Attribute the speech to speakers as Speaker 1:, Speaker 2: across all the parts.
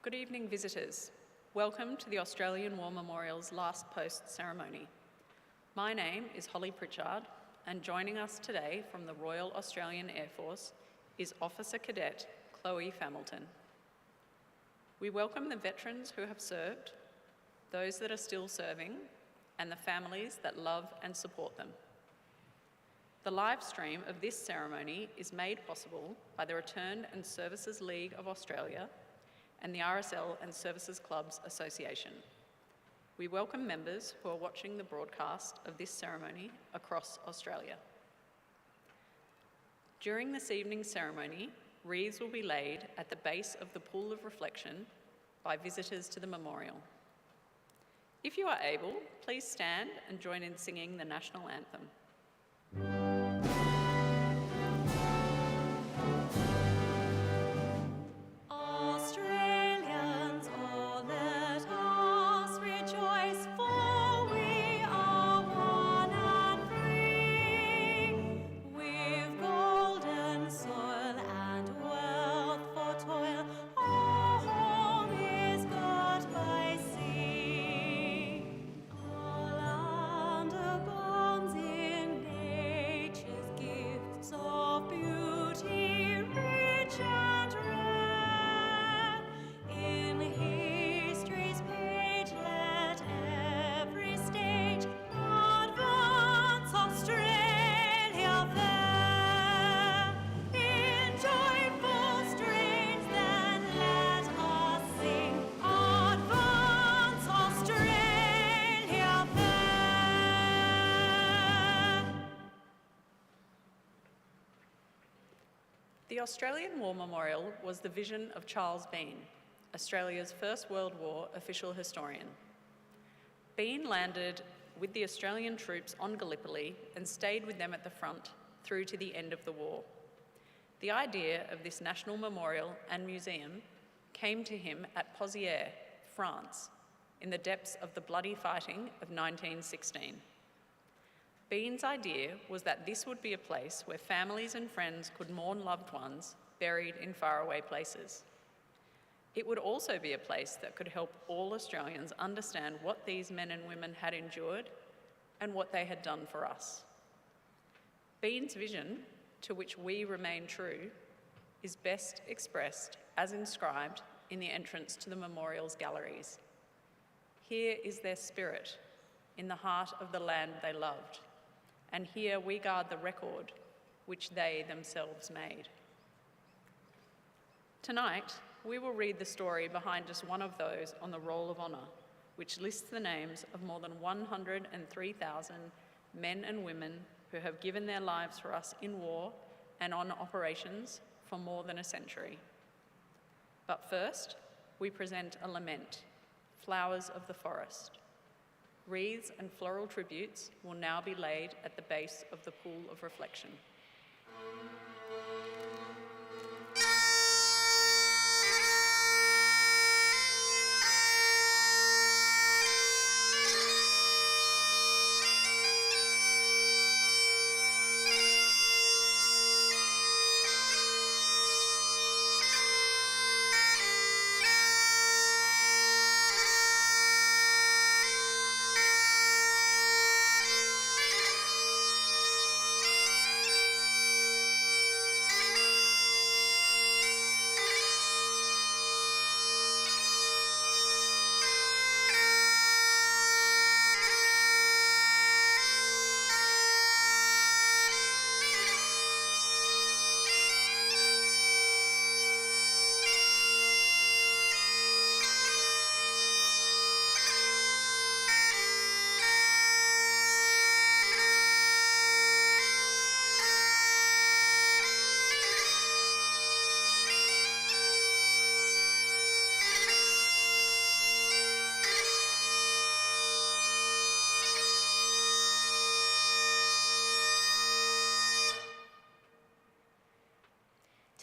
Speaker 1: Good evening, visitors. Welcome to the Australian War Memorial's Last Post ceremony. My name is Holly Pritchard, and joining us today from the Royal Australian Air Force is Officer Cadet Chloe Familton. We welcome the veterans who have served, those that are still serving, and the families that love and support them. The live stream of this ceremony is made possible by the Returned and Services League of Australia and the RSL and Services Clubs Association. We welcome members who are watching the broadcast of this ceremony across Australia. During this evening's ceremony, wreaths will be laid at the base of the pool of reflection by visitors to the memorial. If you are able, please stand and join in singing the national anthem. The Australian War Memorial was the vision of Charles Bean, Australia's First World War official historian. Bean landed with the Australian troops on Gallipoli and stayed with them at the front through to the end of the war. The idea of this national memorial and museum came to him at Pozières, France, in the depths of the bloody fighting of 1916. Bean's idea was that this would be a place where families and friends could mourn loved ones buried in faraway places. It would also be a place that could help all Australians understand what these men and women had endured and what they had done for us. Bean's vision, to which we remain true, is best expressed as inscribed in the entrance to the memorial's galleries. Here is their spirit, in the heart of the land they loved. And here we guard the record which they themselves made. Tonight, we will read the story behind just one of those on the Roll of Honour, which lists the names of more than 103,000 men and women who have given their lives for us in war and on operations for more than a century. But first, we present a lament, Flowers of the Forest. Wreaths and floral tributes will now be laid at the base of the pool of reflection.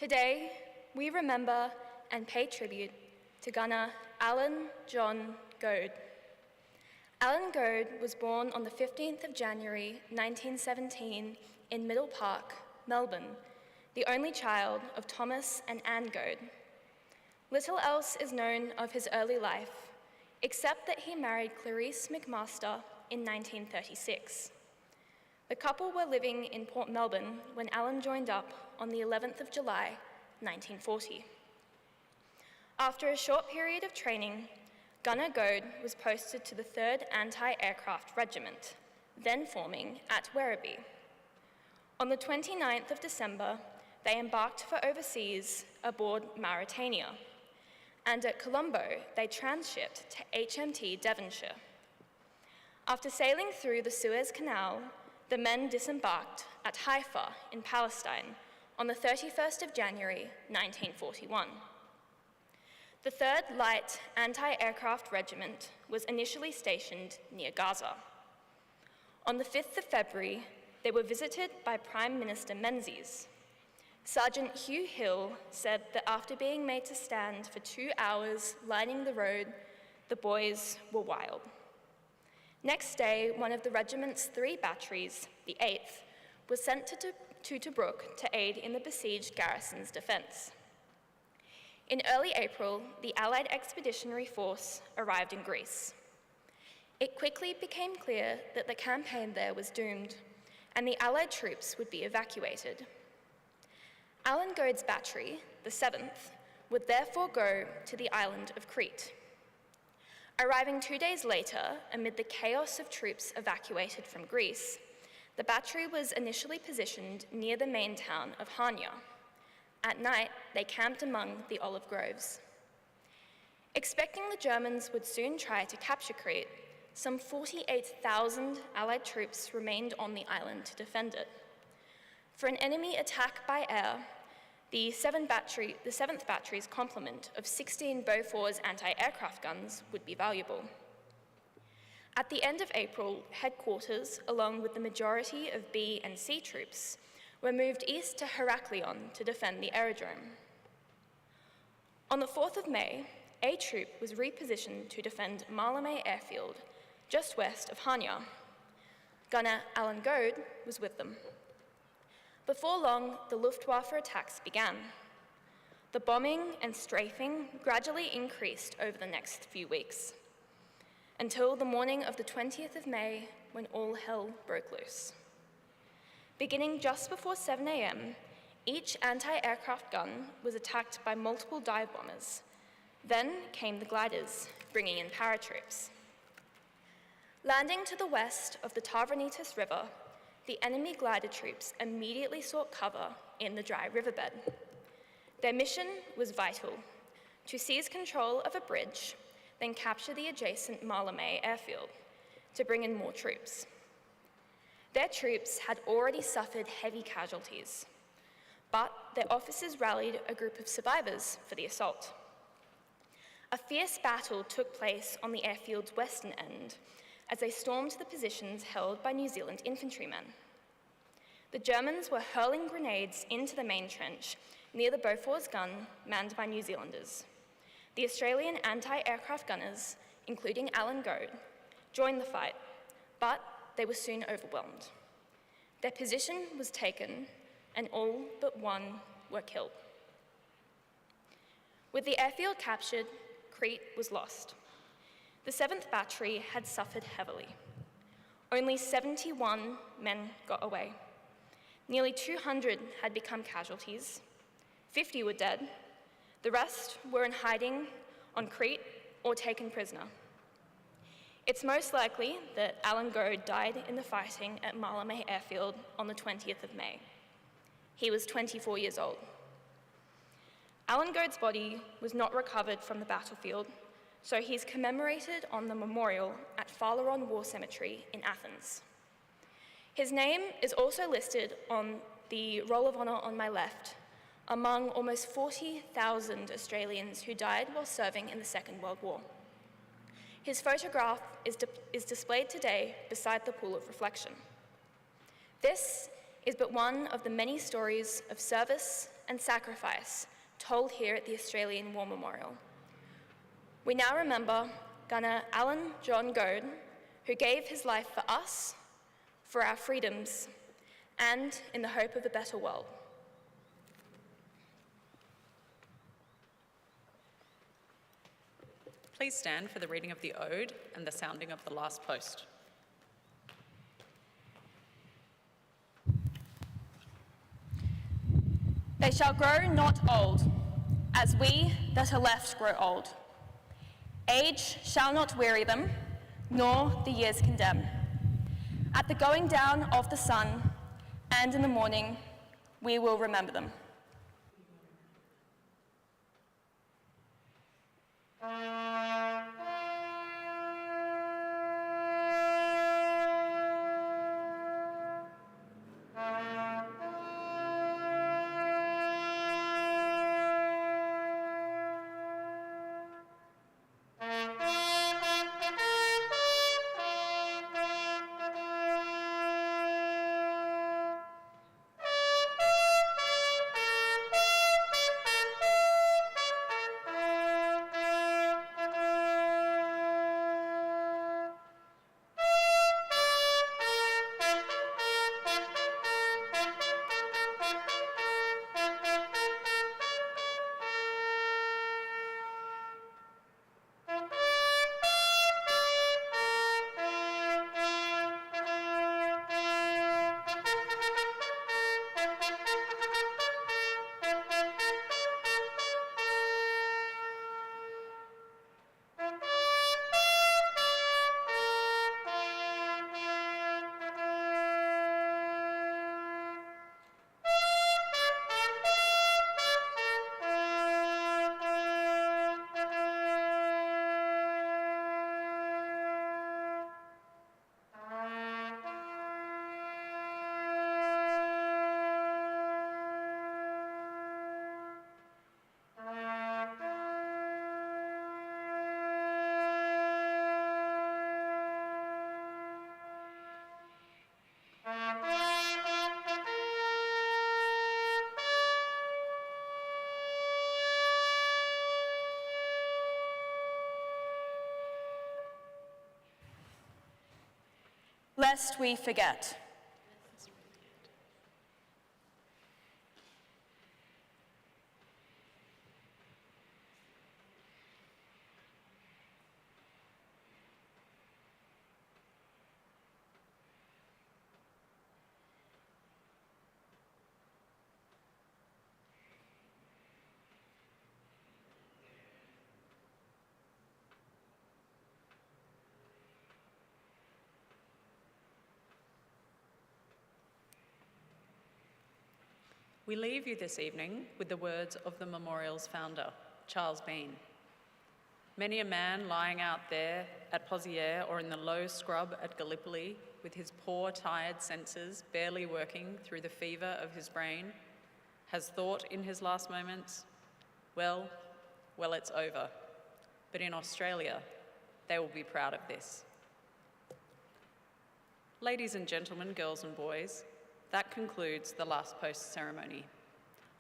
Speaker 2: Today, we remember and pay tribute to Gunner Alan John Goad. Alan Goad was born on the 15th of January 1917 in Middle Park, Melbourne, the only child of Thomas and Anne Goad. Little else is known of his early life, except that he married Clarice McMaster in 1936. The couple were living in Port Melbourne when Allen joined up on the 11th of July, 1940. After a short period of training, Gunner Goad was posted to the 3rd Anti-Aircraft Regiment, then forming at Werribee. On the 29th of December, they embarked for overseas aboard Mauretania, and at Colombo, they transshipped to HMT Devonshire. After sailing through the Suez Canal, the men disembarked at Haifa in Palestine on the 31st of January, 1941. The 3rd Light Anti-Aircraft Regiment was initially stationed near Gaza. On the 5th of February, they were visited by Prime Minister Menzies. Sergeant Hugh Hill said that after being made to stand for 2 hours lining the road, the boys were wild. Next day, one of the regiment's 3 batteries, the 8th, was sent to Tobruk to aid in the besieged garrison's defense. In early April, the Allied Expeditionary Force arrived in Greece. It quickly became clear that the campaign there was doomed, and the Allied troops would be evacuated. Alan Goad's battery, the 7th, would therefore go to the island of Crete. Arriving 2 days later, amid the chaos of troops evacuated from Greece, the battery was initially positioned near the main town of Hania. At night, they camped among the olive groves. Expecting the Germans would soon try to capture Crete, some 48,000 Allied troops remained on the island to defend it. For an enemy attack by air, the 7th Battery's complement of 16 Bofors anti-aircraft guns would be valuable. At the end of April, headquarters, along with the majority of B and C troops, were moved east to Heraklion to defend the aerodrome. On the 4th of May, A Troop was repositioned to defend Malame Airfield, just west of Hania. Gunner Alan Goad was with them. Before long, the Luftwaffe attacks began. The bombing and strafing gradually increased over the next few weeks, until the morning of the 20th of May, when all hell broke loose. Beginning just before 7 a.m., each anti-aircraft gun was attacked by multiple dive bombers. Then came the gliders, bringing in paratroops. Landing to the west of the Tavronitis River, the enemy glider troops immediately sought cover in the dry riverbed. Their mission was vital: to seize control of a bridge, then capture the adjacent Malame airfield, to bring in more troops. Their troops had already suffered heavy casualties, but their officers rallied a group of survivors for the assault. A fierce battle took place on the airfield's western end as they stormed the positions held by New Zealand infantrymen. The Germans were hurling grenades into the main trench near the Bofors gun manned by New Zealanders. The Australian anti-aircraft gunners, including Alan Goad, joined the fight, but they were soon overwhelmed. Their position was taken, and all but one were killed. With the airfield captured, Crete was lost. The 7th Battery had suffered heavily. Only 71 men got away. Nearly 200 had become casualties. 50 were dead. The rest were in hiding on Crete or taken prisoner. It's most likely that Alan Goad died in the fighting at Malame Airfield on the 20th of May. He was 24 years old. Alan Goad's body was not recovered from the battlefield, so he's commemorated on the memorial at Phaleron War Cemetery in Athens. His name is also listed on the Roll of Honour on my left, among almost 40,000 Australians who died while serving in the Second World War. His photograph is displayed today beside the pool of reflection. This is but one of the many stories of service and sacrifice told here at the Australian War Memorial. We now remember Gunner Alan John Goad, who gave his life for us, for our freedoms, and in the hope of a better world.
Speaker 1: Please stand for the reading of the Ode and the sounding of the last post.
Speaker 2: They shall grow not old, as we that are left grow old. Age shall not weary them, nor the years condemn. At the going down of the sun, and in the morning, we will remember them. Lest we forget.
Speaker 1: We leave you this evening with the words of the memorial's founder, Charles Bean. Many a man lying out there at Pozières or in the low scrub at Gallipoli with his poor, tired senses barely working through the fever of his brain has thought in his last moments, well, it's over. But in Australia, they will be proud of this. Ladies and gentlemen, girls and boys, that concludes the last post ceremony.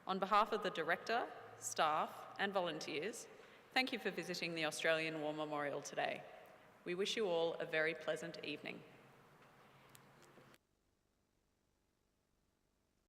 Speaker 1: On behalf of the director, staff, and volunteers, thank you for visiting the Australian War Memorial today. We wish you all a very pleasant evening.